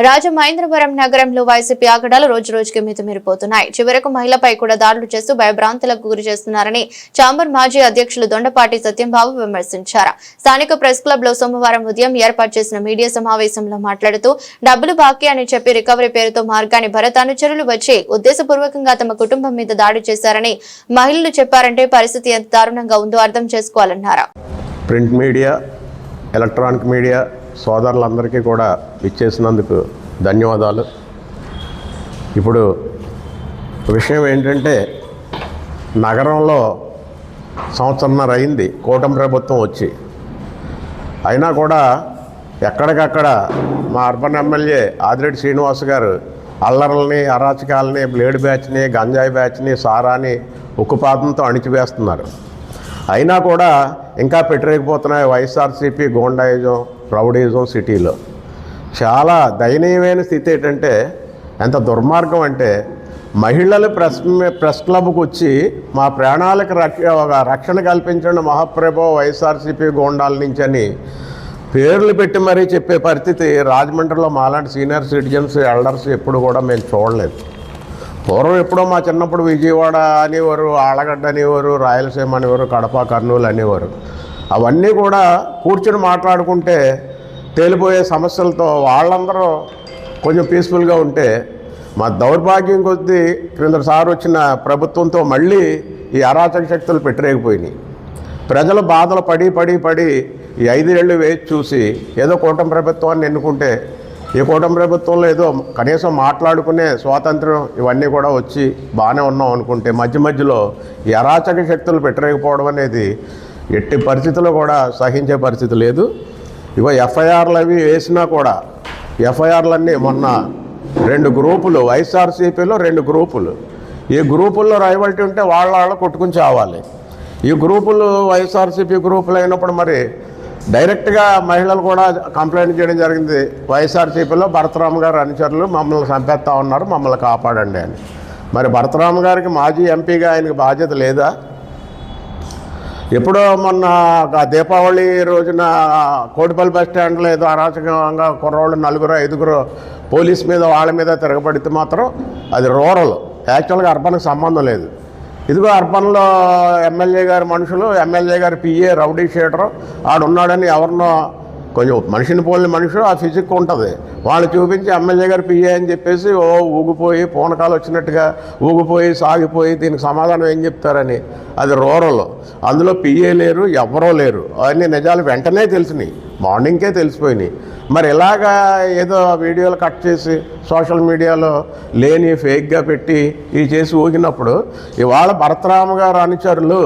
రాజమహేంద్రవరం నగరంలో వైసీపీ ఆగడాలు రోజురోజుకి మితిమీరిపోతున్నాయి. చివరకు మహిళపై కూడా దాడులు చేస్తూ భయభ్రాంతులకు గురి చేస్తున్నారని ఛాంబర్ మాజీ అధ్యక్షులు దొండపాటి సత్యంబాబు విమర్శించారు. స్థానిక ప్రెస్ క్లబ్ లో సోమవారం ఉదయం ఏర్పాటు చేసిన మీడియా సమావేశంలో మాట్లాడుతూ డబ్బులు బాకీ అని చెప్పి రికవరీ పేరుతో మార్గాన్ని భరత్ అనుచరులు వచ్చి ఉద్దేశపూర్వకంగా తమ కుటుంబం మీద దాడి చేశారని మహిళలు చెప్పారంటే పరిస్థితి ఎంత దారుణంగా ఉందో అర్థం చేసుకోవాలన్నారు. ప్రింట్ మీడియా, ఎలక్ట్రానిక్ మీడియా సోదరులందరికీ కూడా ఇచ్చేసినందుకు ధన్యవాదాలు. ఇప్పుడు విషయం ఏంటంటే, నగరంలో సంవత్సరన్నర అయింది కూటమి ప్రభుత్వం వచ్చి, అయినా కూడా ఎక్కడికక్కడ మా అర్బన్ ఎమ్మెల్యే ఆదిరెడ్డి శ్రీనివాస్ గారు అల్లర్లని, అరాచకాలని, బ్లేడ్ బ్యాచ్ని, గంజాయి బ్యాచ్ని, సారాని ఉక్కుపాతంతో అణిచివేస్తున్నారు. అయినా కూడా ఇంకా పెట్టలేకపోతున్నాయి వైఎస్ఆర్సీపీ గూండాయిజం, రౌడీజం సిటీలో. చాలా దయనీయమైన స్థితి ఏంటంటే, ఎంత దుర్మార్గం అంటే, మహిళలు ప్రెస్ క్లబ్కి వచ్చి మా ప్రాణాలకు రక్షణ కల్పించండి మహాప్రభు వైఎస్ఆర్సీపీ గూండాల నుంచి అని పేర్లు పెట్టి మరీ చెప్పే పరిస్థితి రాజమండ్రిలో మాలాంటి సీనియర్ సిటిజన్స్, ఎల్డర్స్ ఎప్పుడు కూడా మేము చూడలేదు. పూర్వం ఎప్పుడో మా చిన్నప్పుడు విజయవాడ అనేవారు, ఆళ్ళగడ్డ అనేవారు, రాయలసీమ అనేవారు, కడప, కర్నూలు అనేవారు. అవన్నీ కూడా కూర్చుని మాట్లాడుకుంటే తేలిపోయే సమస్యలతో వాళ్ళందరూ కొంచెం పీస్ఫుల్గా ఉంటే, మా దౌర్భాగ్యం కొద్దీ క్రిందసారి వచ్చిన ప్రభుత్వంతో మళ్ళీ ఈ అరాచక శక్తులు పెట్టలేకపోయినాయి. ప్రజలు బాధలు పడి పడి పడి ఈ 5 ఏళ్ళు వేచి చూసి ఏదో కూటమి ప్రభుత్వాన్ని ఎన్నుకుంటే, ఈ కూటమి ప్రభుత్వంలో ఏదో కనీసం మాట్లాడుకునే స్వాతంత్రం ఇవన్నీ కూడా వచ్చి బాగానే ఉన్నాం అనుకుంటే, మధ్య మధ్యలో ఈ అరాచక శక్తులు పెట్టలేకపోవడం అనేది ఎట్టి పరిస్థితుల్లో కూడా సహించే పరిస్థితి లేదు. ఇగో ఎఫ్ఐఆర్లు అవి వేసినా కూడా, ఎఫ్ఐఆర్లన్నీ మొన్న 2 గ్రూపులు, వైఎస్ఆర్సీపీలో 2 గ్రూపులు, ఈ గ్రూపుల్లో రైవల్టీ ఉంటే వాళ్ళ కొట్టుకుని చావాలి. ఈ గ్రూపులు వైఎస్ఆర్సీపీ గ్రూపులు అయినప్పుడు మరి డైరెక్ట్గా మహిళలు కూడా కంప్లైంట్ చేయడం జరిగింది. వైఎస్ఆర్సీపీలో భరతరామ్ గారు అనుచరులు మమ్మల్ని చంపేస్తా ఉన్నారు, మమ్మల్ని కాపాడండి అని. మరి భరతరామ్ గారికి మాజీ ఎంపీగా ఆయనకు బాధ్యత లేదా? ఎప్పుడో మొన్న దీపావళి రోజున కోటిపల్లి బస్ స్టాండ్లో ఏదో అరాచకంగా కుర్రోళ్ళు 4-5 పోలీస్ మీద వాళ్ళ మీద తిరగబడితే మాత్రం అది రూరల్, యాక్చువల్గా అర్బన్కి సంబంధం లేదు. ఇదిగో అర్బన్లో ఎమ్మెల్యే గారి మనుషులు, ఎమ్మెల్యే గారి పిఏ రౌడీ షీటరు ఆడున్నాడని ఎవరినో కొంచెం మనిషిని పోలిన మనిషి ఆ ఫిజిక్ ఉంటుంది, వాళ్ళు చూపించి ఎమ్మెల్యే గారు పిఏ అని చెప్పేసి ఊగిపోయి పూనకాలు వచ్చినట్టుగా ఊగిపోయి సాగిపోయి దీనికి సమాధానం ఏం చెప్తారని. అది రూరల్, అందులో పిఏ లేరు, ఎవరో లేరు. అవన్నీ నిజాలు వెంటనే తెలిసినాయి, మార్నింగ్కే తెలిసిపోయినాయి. మరి ఇలాగా ఏదో వీడియోలు కట్ చేసి సోషల్ మీడియాలో లేని ఫేక్గా పెట్టి ఇవి చేసి ఊగినప్పుడు, ఇవాళ భరతరామ గారు అనుచరులు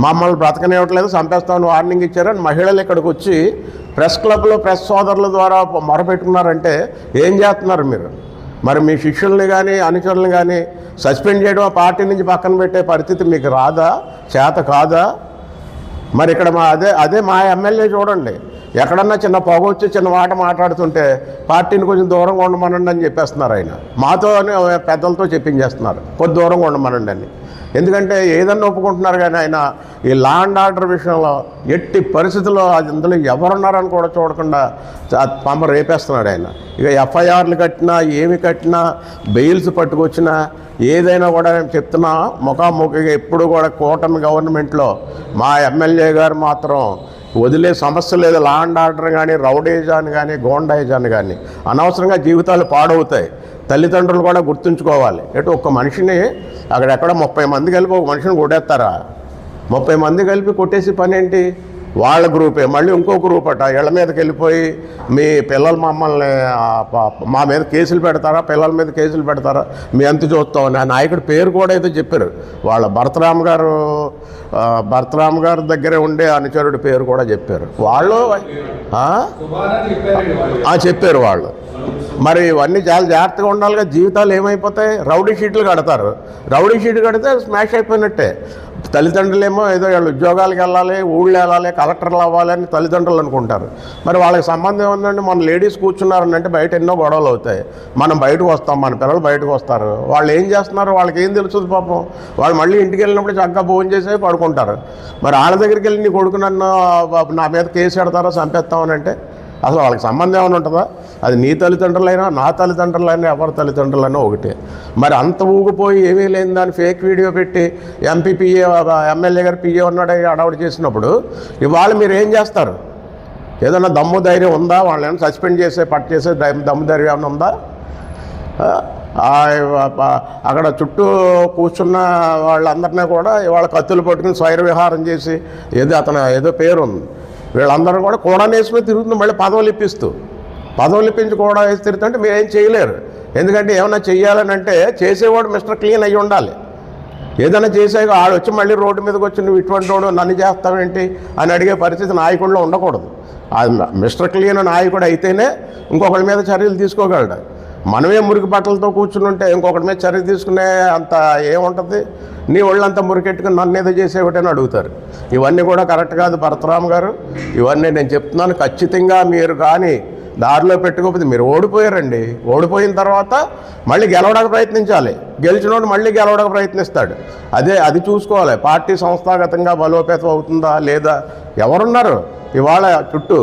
మమ్మల్ని బ్రతకనివ్వట్లేదు, చంపేస్తామని వార్నింగ్ ఇచ్చారని మహిళలు ఇక్కడికి వచ్చి ప్రెస్ క్లబ్లో ప్రెస్ సోదరుల ద్వారా మొరపెట్టుకున్నారంటే ఏం చేస్తున్నారు మీరు? మరి మీ శిష్యుల్ని కానీ అనుచరులను కానీ సస్పెండ్ చేయడం, పార్టీ నుంచి పక్కన పెట్టే పరిస్థితి మీకు రాదా, చేత కాదా? మరి ఇక్కడ అదే మా ఎమ్మెల్యే చూడండి, ఎక్కడన్నా చిన్న పొగ వచ్చి చిన్న మాట మాట్లాడుతుంటే పార్టీని కొంచెం దూరంగా ఉండమనండి అని చెప్పేస్తున్నారు. ఆయన మాతో పెద్దలతో చెప్పించేస్తున్నారు కొద్ది దూరంగా ఉండమనండి అని. ఎందుకంటే ఏదన్నా ఒప్పుకుంటున్నారు కానీ ఆయన ఈ లా అండ్ ఆర్డర్ విషయంలో ఎట్టి పరిస్థితుల్లో అందులో ఎవరున్నారని కూడా చూడకుండా పంప రేపేస్తున్నాడు ఆయన. ఇక ఎఫ్ఐఆర్లు కట్టినా ఏమి కట్టినా బెయిల్స్ పట్టుకొచ్చినా ఏదైనా కూడా నేను చెప్తున్నా, ముఖాముఖిగా ఎప్పుడు కూడా కూటమి గవర్నమెంట్లో మా ఎమ్మెల్యే గారు మాత్రం వదిలే సమస్య లేదు. లా అండ్ ఆర్డర్ కానీ, రౌడేజాన్ని కానీ, గోండాయిజాన్ని కానీ అనవసరంగా జీవితాలు పాడవుతాయి. తల్లిదండ్రులు కూడా గుర్తుంచుకోవాలి. ఒక్క మనిషిని అక్కడెక్కడ 30 మంది కలిపి ఒక మనిషిని కొట్టేస్తారా? 30 మంది కలిపి కొట్టేసి పని ఏంటి? వాళ్ళ గ్రూపే మళ్ళీ ఇంకో గ్రూప్ అట ఇళ్ళ మీదకి వెళ్ళిపోయి మీ పిల్లలు మమ్మల్ని మా మీద కేసులు పెడతారా, పిల్లల మీద కేసులు పెడతారా, మీ ఎంత చూస్తామని. ఆ నాయకుడి పేరు కూడా ఏదో చెప్పారు, వాళ్ళ భరతరామ్ గారు దగ్గరే ఉండే అనుచరుడి పేరు కూడా చెప్పారు వాళ్ళు, చెప్పారు వాళ్ళు. మరి ఇవన్నీ చాలా జాగ్రత్తగా ఉండాలిగా. జీవితాలు ఏమైపోతాయి? రౌడీ షీట్లు కడతారు, రౌడీ షీట్ కడితే స్మాష్ అయిపోయినట్టే. తల్లిదండ్రులేమో ఏదో వాళ్ళు ఉద్యోగాలకు వెళ్ళాలి, ఊళ్ళో వెళ్ళాలి, కలెక్టర్లు అవ్వాలని తల్లిదండ్రులు అనుకుంటారు. మరి వాళ్ళకి సంబంధం ఉందండి. మన లేడీస్ కూర్చున్నారనంటే బయట ఎన్నో గొడవలు అవుతాయి. మనం బయటకు వస్తాం, మన పిల్లలు బయటకు వస్తారు. వాళ్ళు ఏం చేస్తున్నారు వాళ్ళకి ఏం తెలుస్తుంది పాపం. వాళ్ళు మళ్ళీ ఇంటికి వెళ్ళినప్పుడు చక్కగా భోజనం చేసి పడుకుంటారు. మరి వాళ్ళ దగ్గరికి వెళ్ళి నీ కొడుకు నన్ను నా మీద కేసు పెడతారో చంపేస్తామని అంటే అసలు వాళ్ళకి సంబంధం ఏమైనా ఉంటుందా? అది నీ తల్లిదండ్రులైనా నా తల్లిదండ్రులైనా ఎవరి తల్లిదండ్రులైనా ఒకటే. మరి అంత ఊగిపోయి ఏమీ లేని దాన్ని ఫేక్ వీడియో పెట్టి ఎంపీ పిఏ ఎమ్మెల్యే గారు పిఏ ఉన్నాడు అడవుడు చేసినప్పుడు ఇవాళ మీరు ఏం చేస్తారు? ఏదైనా దమ్ము ధైర్యం ఉందా? వాళ్ళని సస్పెండ్ చేసే దమ్ము ధైర్యం ఏమైనా ఉందా? అక్కడ చుట్టూ కూర్చున్న వాళ్ళందరినీ కూడా ఇవాళ కత్తులు పట్టుకుని స్వైర విహారం చేసి ఏదో పేరు ఉంది, వీళ్ళందరూ కూడా వేసుకుని తిరుగుతుంది. మళ్ళీ పదవులు ఇప్పించి కూడా వేసి తిరుగుతుంటే మీరు ఏం చేయలేరు. ఎందుకంటే ఏమైనా చెయ్యాలని అంటే చేసేవాడు మిస్టర్ క్లీన్ అయ్యి ఉండాలి. ఏదైనా చేసాక ఆడు వచ్చి మళ్ళీ రోడ్డు మీదకి వచ్చి నువ్వు ఇటువంటి వాడు నన్ను చేస్తావేంటి అని అడిగే పరిస్థితి నాయకుడిలో ఉండకూడదు. మిస్టర్ క్లీన్ నాయకుడు అయితేనే ఇంకొకరి మీద చర్యలు తీసుకోగలడు. మనమే మురికి బట్టలతో కూర్చుని ఉంటే ఇంకొకటి మీద చర్య తీసుకునే అంత ఏముంటుంది? నీ ఒళ్ళంతా మురికెట్టుకుని నన్ను ఏదో చేసేవిటని అడుగుతారు. ఇవన్నీ కూడా కరెక్ట్ కాదు భరతరామ్ గారు. ఇవన్నీ నేను చెప్తున్నాను. ఖచ్చితంగా మీరు కానీ దారిలో పెట్టుకోకపోతే మీరు ఓడిపోయారండి. ఓడిపోయిన తర్వాత మళ్ళీ గెలవడానికి ప్రయత్నించాలి. గెలిచినోడు మళ్ళీ గెలవడానికి ప్రయత్నిస్తాడు. అది చూసుకోవాలి. పార్టీ సంస్థాగతంగా బలోపేతం అవుతుందా లేదా? ఎవరున్నారు ఇవాళ చుట్టూ?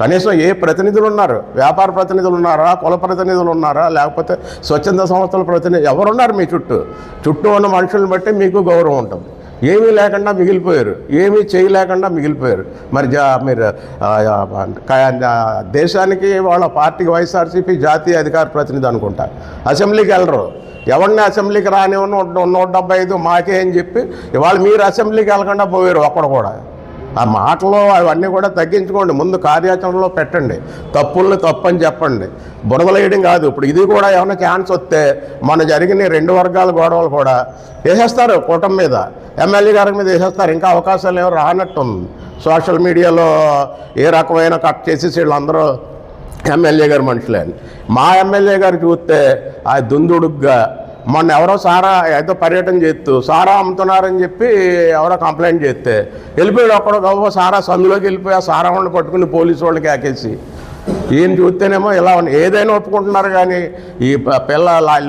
కనీసం ఏ ప్రతినిధులు ఉన్నారు? వ్యాపార ప్రతినిధులు ఉన్నారా? కుల ప్రతినిధులు ఉన్నారా? లేకపోతే స్వచ్ఛంద సంస్థల ప్రతినిధులు ఎవరున్నారు? మీ చుట్టూ ఉన్న మనుషులను బట్టి మీకు గౌరవం ఉంటుంది. ఏమీ లేకుండా మిగిలిపోయారు, ఏమీ చేయలేకుండా మిగిలిపోయారు. మరి మీరు దేశానికి వాళ్ళ పార్టీకి వైఎస్ఆర్సీపీ జాతీయ అధికార ప్రతినిధి అనుకుంటా, అసెంబ్లీకి వెళ్ళరు. ఎవరిని అసెంబ్లీకి రానివ్వను 175 మాకే అని చెప్పి ఇవాళ మీరు అసెంబ్లీకి వెళ్ళకుండా పోయారు. ఒక్కడు కూడా ఆ మాటలు అవన్నీ కూడా తగ్గించుకోండి. ముందు కార్యాచరణలో పెట్టండి. తప్పుల్ని తప్పని చెప్పండి. బురదలేయడం కాదు. ఇప్పుడు ఇది కూడా ఏమైనా ఛాన్స్ వస్తే మన జరిగిన 2 వర్గాల గొడవలు కూడా వేసేస్తారు కూటమి మీద, ఎమ్మెల్యే గారి మీద వేసేస్తారు. ఇంకా అవకాశాలు ఏమో రానట్టుంది. సోషల్ మీడియాలో ఏ రకమైన కట్ చేసేసి వీళ్ళందరూ ఎమ్మెల్యే గారు మనుషులే అని. మా ఎమ్మెల్యే గారు చూస్తే ఆ దుందుడుగ్గా మొన్న ఎవరో సారా ఏదో పర్యటన చేస్తూ సారా అమ్ముతున్నారని చెప్పి ఎవరో కంప్లైంట్ చేస్తే వెళ్ళిపోయాడు. ఒక్కడో గవ్వ సారా సందులోకి వెళ్ళిపోయి ఆ సారా వాళ్ళని పట్టుకుని పోలీసు వాళ్ళకి ఆకేసి ఈయన చూస్తేనేమో ఇలా ఏదైనా ఒప్పుకుంటున్నారు. కానీ ఈ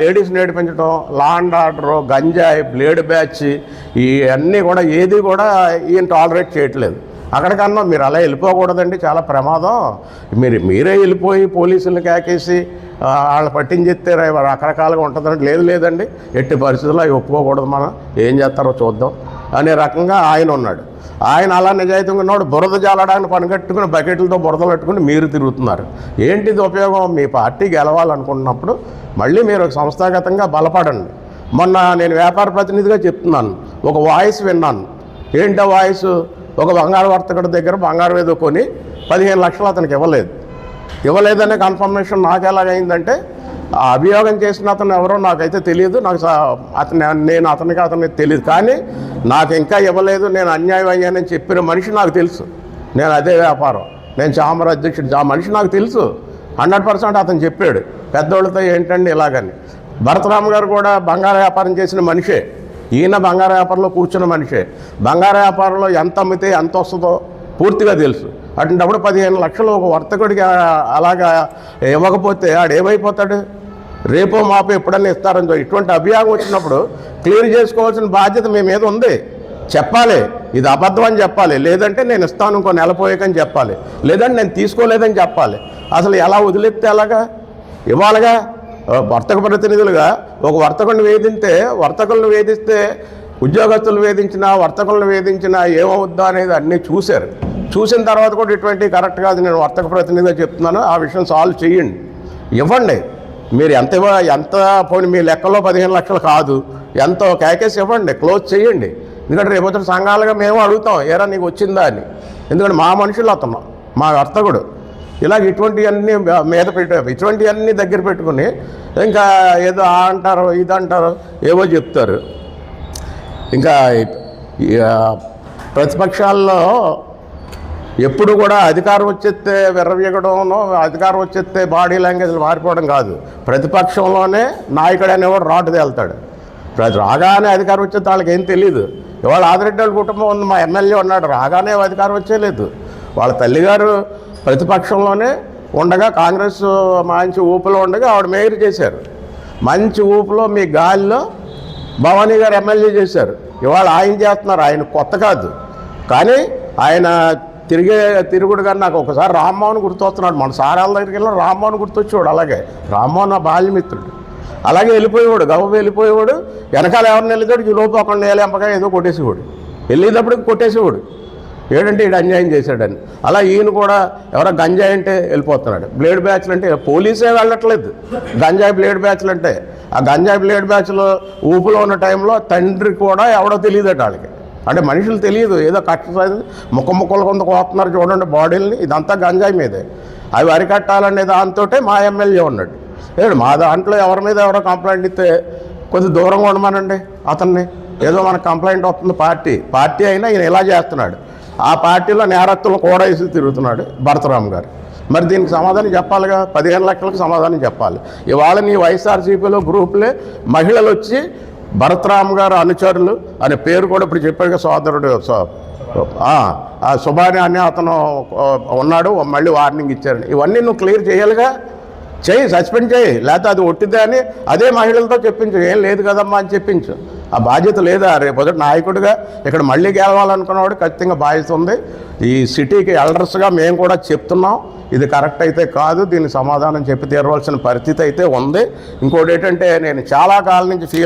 లేడీస్ నేర్పించడం, లా అండ్ ఆర్డరు, గంజాయి, బ్లేడ్ బ్యాచ్ ఇవన్నీ కూడా ఏది కూడా ఈయన టాలరేట్ చేయట్లేదు. అక్కడికన్నా మీరు అలా వెళ్ళిపోకూడదండి, చాలా ప్రమాదం. మీరే వెళ్ళిపోయి పోలీసులను కాకేసి వాళ్ళు పట్టించేస్తే రకరకాలుగా ఉంటుందంటే లేదండి, ఎట్టి పరిస్థితుల్లో అవి ఒప్పుకోకూడదు. మనం ఏం చేస్తారో చూద్దాం అనే రకంగా ఆయన ఉన్నాడు. ఆయన అలా నిజాయితీగా ఉన్నాడు. బురద జాలడానికి పనిగట్టుకుని బకెట్లతో బురద పెట్టుకుని మీరు తిరుగుతున్నారు. ఏంటిది ఉపయోగం? మీ పార్టీ గెలవాలనుకుంటున్నప్పుడు మళ్ళీ మీరు సంస్థాగతంగా బలపడండి. మొన్న నేను వ్యాపార ప్రతినిధిగా చెప్తున్నాను, ఒక వాయిస్ విన్నాను. ఏంటో వాయిస్? ఒక బంగారు వర్తకుడి దగ్గర బంగారం ఏదో కొని 15 లక్షలు అతనికి ఇవ్వలేదనే కన్ఫర్మేషన్ నాకు ఎలాగైందంటే, ఆ అభియోగం చేసిన అతను ఎవరో నాకైతే తెలియదు. నేను అతనికి తెలియదు. కానీ నాకు ఇంకా ఇవ్వలేదు, నేను అన్యాయం అయ్యానని చెప్పిన మనిషి నాకు తెలుసు. నేను అదే వ్యాపారం, నేను చాంబర్ అధ్యక్షుడు. ఆ మనిషి నాకు తెలుసు 100%. అతను చెప్పాడు పెద్దోళ్ళతో ఏంటండి ఇలాగని. భరతరామ్ గారు కూడా బంగారు వ్యాపారం చేసిన మనిషే. ఈయన బంగారు వ్యాపారంలో కూర్చున్న మనిషే. బంగారు వ్యాపారంలో ఎంత అమ్మితే ఎంత వస్తుందో పూర్తిగా తెలుసు. అటువంటిప్పుడు 15 లక్షలు ఒక వర్తకుడికి అలాగా ఇవ్వకపోతే ఆడేమైపోతాడు? రేపో మాపో ఎప్పుడన్నా ఇస్తారని ఇటువంటి అభియోగం వచ్చినప్పుడు క్లియర్ చేసుకోవాల్సిన బాధ్యత మీ మీద ఉంది. చెప్పాలి, ఇది అబద్ధం అని చెప్పాలి. లేదంటే నేను ఇస్తాను ఇంకో నెల పోయాకని చెప్పాలి. లేదంటే నేను తీసుకోలేదని చెప్పాలి. అసలు ఎలా వదిలేస్తే ఎలాగా? ఇవ్వాలిగా. వర్తక ప్రతినిధులుగా ఒక వర్తకులను వేధిస్తే ఉద్యోగస్తులు వేధించినా వర్తకులను వేధించినా ఏమవుద్దా అనేది అన్నీ చూసిన తర్వాత కూడా ఇటువంటి కరెక్ట్ కాదు. నేను వర్తక ప్రతినిధిగా చెప్తున్నాను, ఆ విషయం సాల్వ్ చేయండి, ఇవ్వండి. మీరు ఎంత పోనీ మీ లెక్కలో 15 లక్షలు కాదు, ఎంతో క్యాకేసి ఇవ్వండి, క్లోజ్ చేయండి. ఎందుకంటే రేపొద్దు సంఘాలుగా మేము అడుగుతాం, ఏరా నీకు వచ్చిందా అని. ఎందుకంటే మా మనుషులు అతను, మా వర్తకుడు. ఇలాగ ఇటువంటివన్నీ మీద ఇటువంటివన్నీ దగ్గర పెట్టుకుని ఇంకా ఏదో అంటారు ఇది అంటారు ఏవో చెప్తారు. ఇంకా ప్రతిపక్షాల్లో ఎప్పుడు కూడా అధికారం వచ్చేస్తే విర్రవీగడంలో, అధికారం వచ్చేస్తే బాడీ లాంగ్వేజ్లు మారిపోవడం కాదు. ప్రతిపక్షంలోనే నాయకుడు అనేవాడు రాటు తేలుతాడు. రాగానే అధికారం వచ్చేస్తే వాళ్ళకి ఏం తెలియదు. ఇవాళ ఆదిరెడ్డి వాళ్ళ కుటుంబం ఉంది, మా ఎమ్మెల్యే ఉన్నాడు, రాగానే అధికారం వచ్చేలేదు. వాళ్ళ తల్లిగారు ప్రతిపక్షంలోనే ఉండగా కాంగ్రెస్ మంచి ఊపులో ఉండగా ఆవిడ మేయర్ చేశారు. మంచి ఊపులో మీ గాలిలో భవానీ గారు ఎమ్మెల్యే చేశారు. ఇవాళ ఆయన చేస్తున్నారు. ఆయన కొత్త కాదు, కానీ ఆయన తిరుగుడు కానీ నాకు ఒకసారి రామ్మోహన్ గుర్తొస్తున్నాడు. మన సారాల దగ్గరికి వెళ్ళిన రామ్మోహన్ గుర్తొచ్చేవాడు. అలాగే రామ్మోహన్ నా బాల్యమిత్రుడు. అలాగే వెళ్ళిపోయేవాడు, గవ్వ వెళ్ళిపోయేవాడు. వెనకాల ఎవరిని వెళ్ళేవాడు, ఈ లోపు ఒకరిని నేలంపగా ఏదో కొట్టేసేవాడు. వెళ్ళేటప్పటికి కొట్టేసేవాడు. ఏంటంటే ఈడు అన్యాయం చేశాడని. అలా ఈయన కూడా ఎవరో గంజాయి అంటే వెళ్ళిపోతున్నాడు. బ్లేడ్ బ్యాచ్లు అంటే పోలీసే వెళ్ళట్లేదు, గంజాయి బ్లేడ్ బ్యాచ్లు అంటే. ఆ గంజాయి బ్లేడ్ బ్యాచ్లో ఊపులో ఉన్న టైంలో తండ్రి కూడా ఎవడో తెలియదట వాళ్ళకి. అంటే మనుషులు తెలియదు, ఏదో కష్టం ముక్కలు కొంత కోస్తున్నారు చూడండి బాడీలని. ఇదంతా గంజాయి మీదే. అవి అరికట్టాలనే దాంతో మా ఎమ్మెల్యే ఉన్నాడు. ఏడు మా దాంట్లో ఎవరి మీద ఎవరో కంప్లైంట్ ఇస్తే కొద్ది దూరంగా ఉండమనండి అతన్ని. ఏదో మనకు కంప్లైంట్ వస్తుంది పార్టీ అయినా ఈయన ఇలా చేస్తున్నాడు. ఆ పార్టీలో నేరస్తులను కూడా వేసి తిరుగుతున్నాడు భరతరామ్ గారు. మరి దీనికి సమాధానం చెప్పాలిగా, 15 లక్షలకు సమాధానం చెప్పాలి. ఇవాళ నీ వైఎస్ఆర్సీపీలో గ్రూపులే మహిళలు వచ్చి భరతరామ్ గారు అనుచరులు అనే పేరు కూడా ఇప్పుడు చెప్పాడుగా సోదరుడు ఆ సుభాని అనే అతను ఉన్నాడు, మళ్ళీ వార్నింగ్ ఇచ్చారు. ఇవన్నీ నువ్వు క్లియర్ చేయాలిగా, చేయి, సస్పెండ్ చేయి. లేకపోతే అది ఒట్టిదే అని అదే మహిళలతో చెప్పించు. ఏం లేదు కదమ్మా అని చెప్పించు. ఆ బాధ్యత లేదా? రేపు నాయకుడిగా ఇక్కడ మళ్ళీ గెలవాలనుకున్నవాడు ఖచ్చితంగా బాధ్యత ఉంది. ఈ సిటీకి ఎల్డర్స్గా మేము కూడా చెప్తున్నాం, ఇది కరెక్ట్ అయితే కాదు, దీనికి సమాధానం చెప్పి తీరవలసిన పరిస్థితి అయితే ఉంది. ఇంకోటి ఏంటంటే నేను చాలా కాలం నుంచి